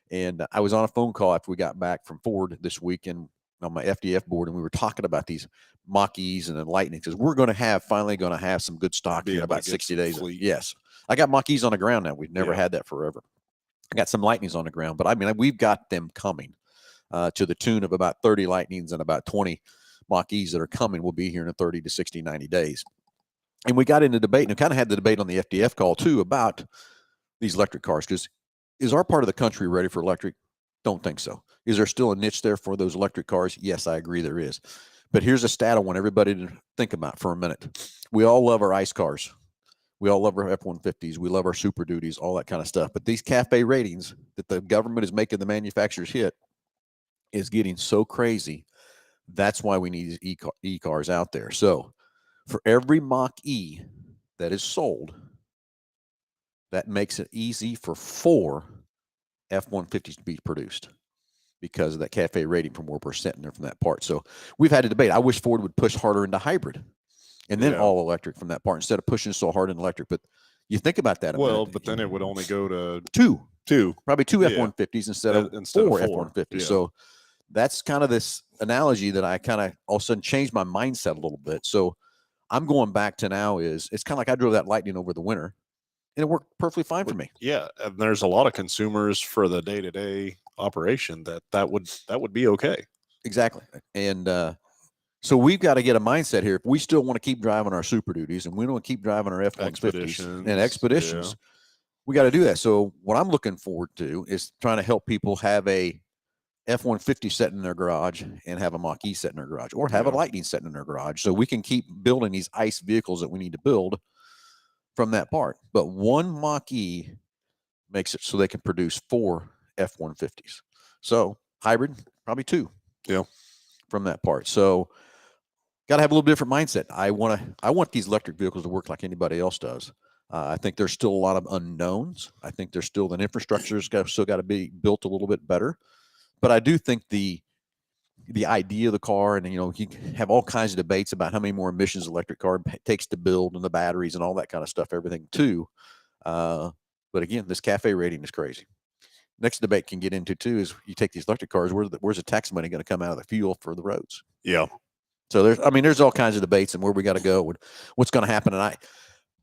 And I was on a phone call after we got back from Ford this week, and on my FDF board, and we were talking about these Mach-E's and then Lightnings, because we're finally going to have some good stock Be in able to about get 60 some days. fleet. Yes. I got Mach-E's on the ground now. We've never Yeah. had that forever. I got some Lightnings on the ground, but I mean, we've got them coming to the tune of about 30 Lightnings and about 20 Mach-E's that are coming. Will be here in 30 to 60, 90 days. And we got into debate, and we kind of had the debate on the FDF call too about these electric cars, because is our part of the country ready for electric? Don't think so. Is there still a niche there for those electric cars? Yes, I agree there is. But here's a stat I want everybody to think about for a minute. We all love our ICE cars. We all love our F-150s. We love our Super Duties, all that kind of stuff. But these CAFE ratings that the government is making the manufacturers hit is getting so crazy. That's why we need these e-cars out there. So for every Mach-E that is sold, that makes it easy for 4 F-150s to be produced, because of that CAFE rating from where we're sitting there from that part. So we've had a debate. I wish Ford would push harder into hybrid and then all electric from that part, instead of pushing so hard in electric. But you think about that. But then it would only go to two, probably 2 Yeah. F-150s instead of 4 F-150s. Yeah. So that's kind of this analogy that I kind of all of a sudden changed my mindset a little bit. So I'm going back to now it's kind of like I drove that Lightning over the winter, and it worked perfectly fine for me. Yeah, and there's a lot of consumers for the day-to-day operation that would be okay. Exactly. And so we've got to get a mindset here. If we still want to keep driving our Super Duties and we don't want to keep driving our F-150s and Expeditions, we got to do that. So what I'm looking forward to is trying to help people have a F-150 set in their garage and have a Mach-E set in their garage, or have a Lightning set in their garage, so we can keep building these ICE vehicles that we need to build from that part. But one Mach-E makes it so they can produce 4 F-150s. So hybrid, probably 2. Yeah. From that part. So got to have a little different mindset. I want these electric vehicles to work like anybody else does. I think there's still a lot of unknowns. I think there's still, the infrastructure's still got to be built a little bit better. But I do think the idea of the car, and you have all kinds of debates about how many more emissions electric car takes to build, and the batteries and all that kind of stuff, everything too. But again, this CAFE rating is crazy. Next debate can get into too is, you take these electric cars, where's the tax money going to come out of the fuel for the roads? Yeah. So there's all kinds of debates and where we got to go, what's going to happen. And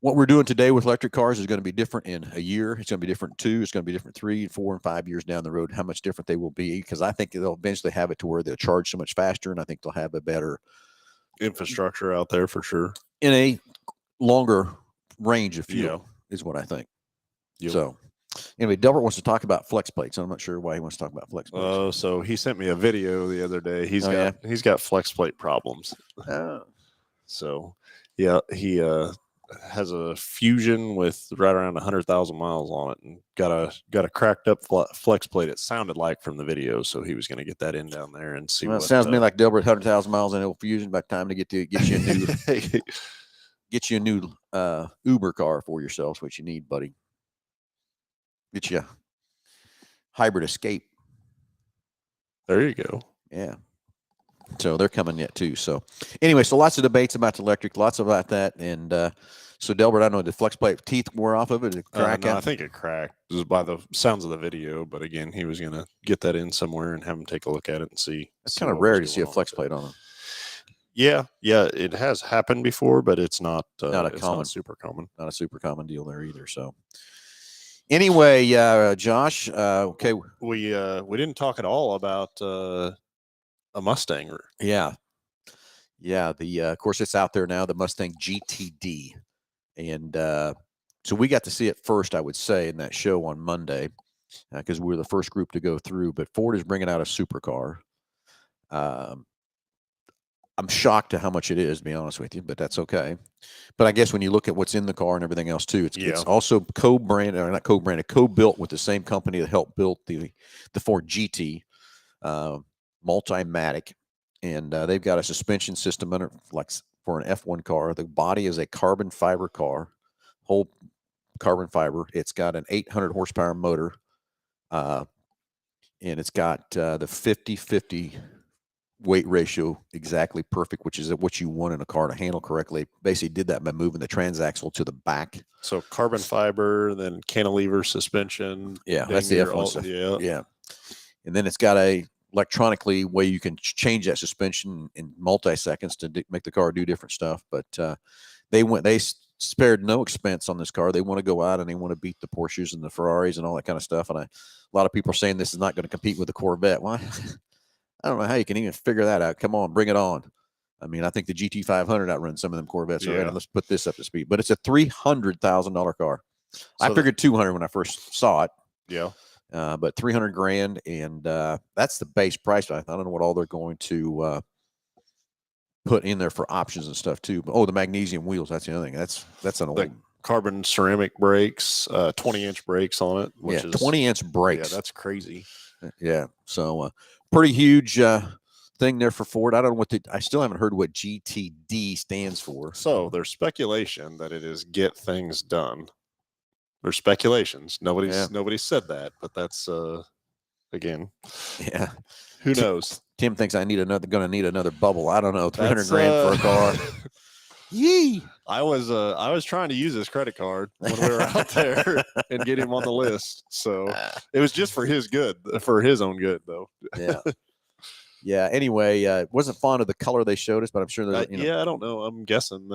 what we're doing today with electric cars is going to be different in a year. It's going to be different in 2. It's going to be different 3, 4, and 5 years down the road, how much different they will be, because I think they'll eventually have it to where they'll charge so much faster, and I think they'll have a better infrastructure out there for sure, in a longer range of fuel, is what I think. Yep. So anyway, Delbert wants to talk about flex plates. I'm not sure why he wants to talk about flex plates. Oh, so he sent me a video the other day. He's got flex plate problems. So yeah, he has a Fusion with right around 100,000 miles on it, and got a cracked up flex plate. It sounded like from the video, so he was going to get that in down there and see. Well, it sounds to me like Delbert, 100,000 miles in old Fusion. About time to get you a new get you a new Uber car for yourself. What you need, buddy. Get you a hybrid Escape. There you go. Yeah. So they're coming yet too. So anyway, so lots of debates about the electric, lots about that. And so Delbert, I don't know, the flex plate teeth wore off of it? Did it crack out? I think it cracked just by the sounds of the video. But again, he was going to get that in somewhere and have him take a look at it and see. It's kind of rare to see a flex plate on them. Yeah, it has happened before, but it's not super common. Not a super common deal there either. So anyway, Josh, okay, we didn't talk at all about a Mustang. Yeah. The of course it's out there now, the Mustang GTD, and so we got to see it first, I would say, in that show on Monday, because we were the first group to go through. But Ford is bringing out a supercar. I'm shocked to how much it is, to be honest with you, but that's okay. But I guess when you look at what's in the car and everything else too, it's also co-branded, or not co-branded, co-built with the same company that helped build the Ford GT, Multimatic, and they've got a suspension system under, like for an F1 car. The body is a carbon fiber car, whole carbon fiber. It's got an 800 horsepower motor, and it's got the 50-50 weight ratio exactly perfect, which is what you want in a car to handle correctly. Basically did that by moving the transaxle to the back. So carbon fiber, then cantilever suspension. Yeah, that's the F1 stuff. Yeah. And then it's got a electronically way you can change that suspension in multi-seconds to make the car do different stuff. But they spared no expense on this car. They want to go out and they want to beat the Porsches and the Ferraris and all that kind of stuff. And a lot of people are saying this is not going to compete with the Corvette. Well, I don't know how you can even figure that out. Come on, bring it on. I mean, I think the GT500 outruns some of them Corvettes already. Let's put this up to speed. But it's a $300,000 car. So I figured 200 when I first saw it. Yeah. But 300 grand, and that's the base price. I don't know what all they're going to put in there for options and stuff too. But the magnesium wheels. That's the other thing. That's an old carbon ceramic brakes, 20-inch brakes on it. Which is 20-inch brakes. Yeah, that's crazy. Yeah. So pretty huge thing there for Ford. I don't know what I still haven't heard what GTD stands for. So there's speculation that it is get things done. There's speculations. Nobody said that, but that's again. Yeah. Who knows? Tim thinks going to need another bubble. I don't know. 300 grand for a car. Yee. I was trying to use his credit card when we were out there and get him on the list. So it was just for his own good though. Yeah. Yeah. Anyway, wasn't fond of the color they showed us, but I'm sure there's I don't know. I'm guessing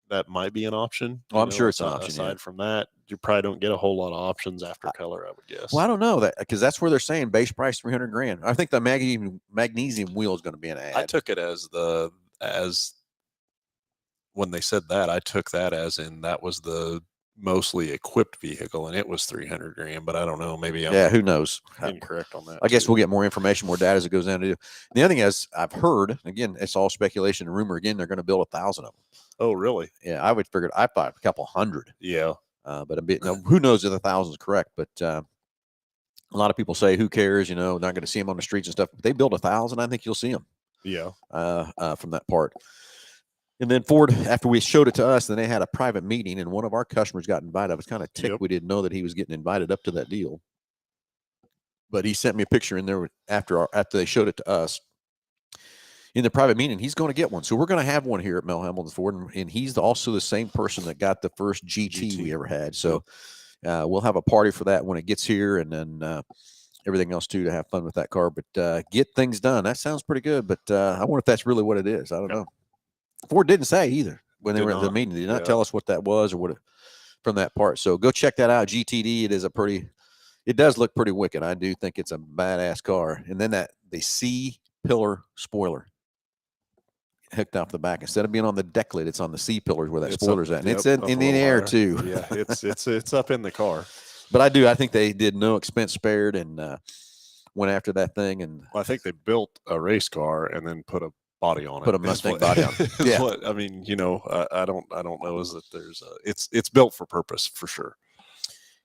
that might be an option. Oh, I'm sure it's an option. Aside from that, you probably don't get a whole lot of options after color, I would guess. Well, I don't know that because that's where they're saying base price 300 grand. I think the magnesium wheel is going to be an ad. I took it as when they said that, I took that as in that was the mostly equipped vehicle and it was 300 grand, but I don't know. Maybe who knows? Incorrect on that. I guess we'll get more information, more data as it goes down to do. The other thing is I've heard, again, it's all speculation and rumor. Again, they're going to build 1,000 of them. Oh, really? Yeah, I thought a couple hundred. Yeah. But who knows if 1,000 is correct, but a lot of people say, who cares? Not going to see them on the streets and stuff. If they build 1,000, I think you'll see them. Yeah. From that part. And then Ford, after we showed it to us, then they had a private meeting, and one of our customers got invited. I was kind of ticked we didn't know that he was getting invited up to that deal. But he sent me a picture in there after they showed it to us. In the private meeting, he's going to get one. So we're going to have one here at Mel Hambelton Ford, and he's also the same person that got the first GT we ever had. So we'll have a party for that when it gets here, and then everything else too to have fun with that car. But get things done. That sounds pretty good. But I wonder if that's really what it is. I don't know. Ford didn't say either when they were at the meeting. They did not tell us what that was or what from that part. So go check that out. GTD. It does look pretty wicked. I do think it's a badass car. And then the C pillar spoiler hooked off the back instead of being on the deck lid, it's on the C pillars where that spoiler's at. And it's in the air too. Yeah, it's up in the car. But I think they did no expense spared and went after that thing. And I think they built a race car and then put a body on it. Put a Mustang body on it. Yeah. I mean, I don't know is that there's it's built for purpose for sure.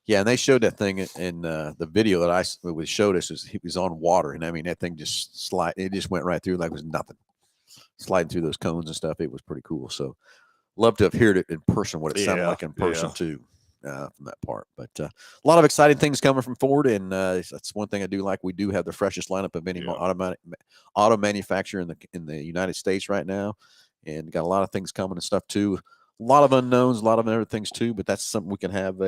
Yeah, and they showed that thing in the video that was showed us. He was on water, and I mean that thing just it just went right through like it was nothing, sliding through those cones and stuff. It was pretty cool. So, love to have heard it in person, what it sounded like in person too, from that part. But a lot of exciting things coming from Ford, and that's one thing I do like. We do have the freshest lineup of any auto manufacturer in the United States right now, and got a lot of things coming and stuff too. A lot of unknowns, a lot of other things too. But that's something we can have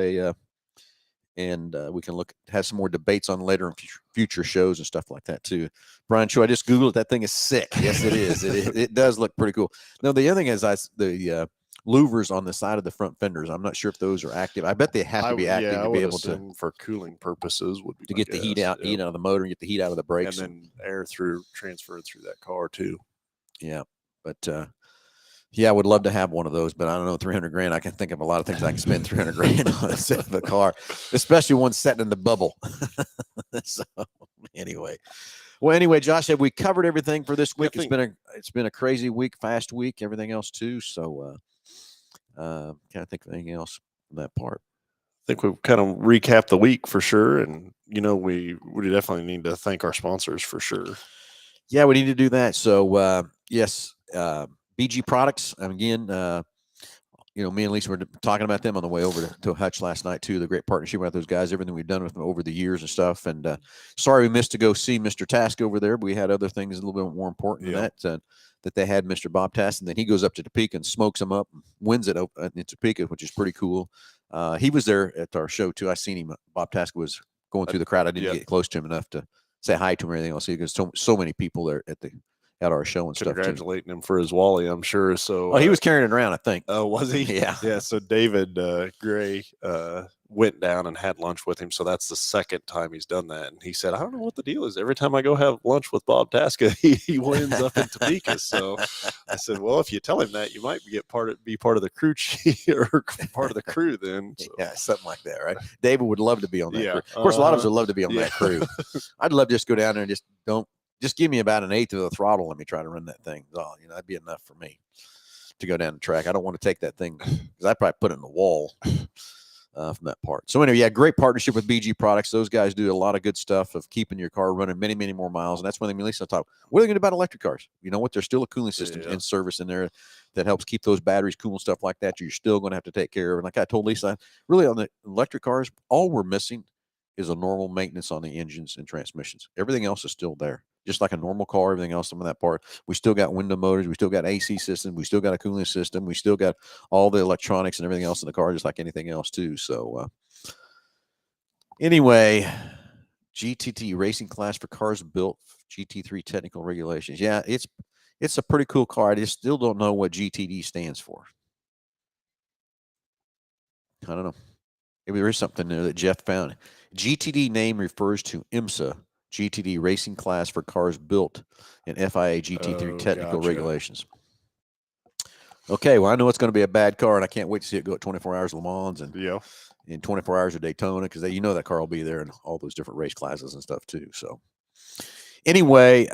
and we can have some more debates on later in future shows and stuff like that too. Brian Cho, I just Googled it. That thing is sick. Yes, it is. It does look pretty cool. Now, the other thing is the louvers on the side of the front fenders. I'm not sure if those are active. I bet they have to be active to be able to, for cooling purposes, would be to get the heat out of the motor and get the heat out of the brakes. And then air transferred through that car too. Yeah. But, I would love to have one of those, but I don't know, 300 grand. I can think of a lot of things I can spend 300 grand on instead of a car, especially one sitting in the bubble. So anyway, Josh, have we covered everything for this week? It's been a crazy week, fast week, everything else too. So can't think of anything else from that part. I think we've kind of recapped the week for sure. And, we definitely need to thank our sponsors for sure. Yeah, we need to do that. So, yes, BG Products. Again, me and Lisa were talking about them on the way over to Hutch last night too. The great partnership with those guys, everything we've done with them over the years and stuff. And sorry we missed to go see Mr. Task over there, but we had other things a little bit more important than that. That they had Mr. Bob Task, and then he goes up to Topeka and smokes them up, wins it in Topeka, which is pretty cool. He was there at our show too. I seen him. Bob Task was going through the crowd. I didn't get close to him enough to say hi to him or anything else. Because so many people there at our show and stuff too. Congratulating him for his Wally, I'm sure. So Oh, he was carrying it around, I think. Oh, was he? Yeah. Yeah. So David Gray went down and had lunch with him. So that's the second time he's done that. And he said, I don't know what the deal is. Every time I go have lunch with Bob Tasca, he wins up in Topeka. So I said, well, if you tell him that, you might be part of the crew chief or part of the crew then. So. Yeah, something like that, right? David would love to be on that Yeah. crew. Of course, a lot of us would love to be on that crew. I'd love to just go down there and just give me about an eighth of the throttle. Let me try to run that thing. Oh, that'd be enough for me to go down the track. I don't want to take that thing because I'd probably put it in the wall from that part. So anyway, yeah, great partnership with BG Products. Those guys do a lot of good stuff of keeping your car running many, many more miles. And that's one thing Melissa talked. What are they going to do about electric cars? You know what? There's still a cooling system in service in there that helps keep those batteries cool and stuff like that. You're still going to have to take care of. And like I told Lisa, really on the electric cars, all we're missing is a normal maintenance on the engines and transmissions. Everything else is still there. Just like a normal car, everything else on that part. We still got window motors. We still got AC system. We still got a cooling system. We still got all the electronics and everything else in the car, just like anything else too. So anyway, GTT racing class for cars built GT3 technical regulations. Yeah, it's a pretty cool car. I just still don't know what GTD stands for. I don't know. Maybe there is something there that Jeff found. GTD name refers to IMSA GTD racing class for cars built in FIA GT3 technical regulations. Okay, well, I know it's going to be a bad car, and I can't wait to see it go at 24 hours of Le Mans and in 24 hours of Daytona because that car will be there in all those different race classes and stuff too. So anyway,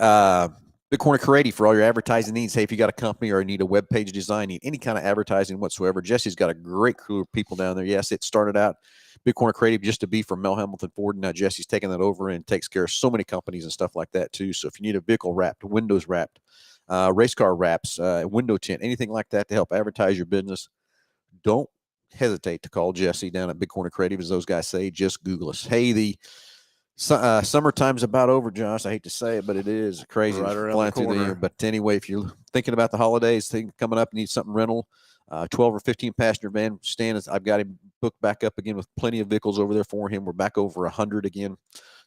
Big Corner Creative for all your advertising needs. Hey, if you got a company or need a web page design, need any kind of advertising whatsoever, Jesse's got a great crew of people down there. Yes, it started out Big Corner Creative just to be from Mel Hambelton Ford. Now Jesse's taking that over and takes care of so many companies and stuff like that too. So if you need a vehicle wrapped, windows wrapped, race car wraps, window tint, anything like that to help advertise your business, don't hesitate to call Jesse down at Big Corner Creative. As those guys say, just Google us. Hey, the summertime's about over, Josh. I hate to say it, but it is crazy. Right around flying the corner. through the year. But anyway, if you're thinking about the holidays, coming up, need something rental, 12 or 15 passenger van. Stan, I've got him booked back up again with plenty of vehicles over there for him. We're back over 100 again.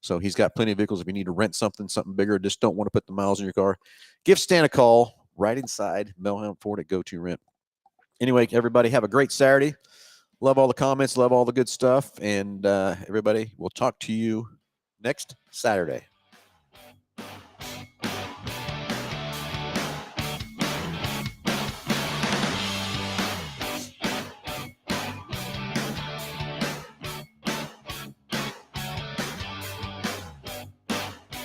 So he's got plenty of vehicles. If you need to rent something bigger, just don't want to put the miles in your car, give Stan a call right inside Mel Hambelton Ford at Go To Rent. Anyway, everybody have a great Saturday. Love all the comments. Love all the good stuff. And everybody, we'll talk to you next Saturday.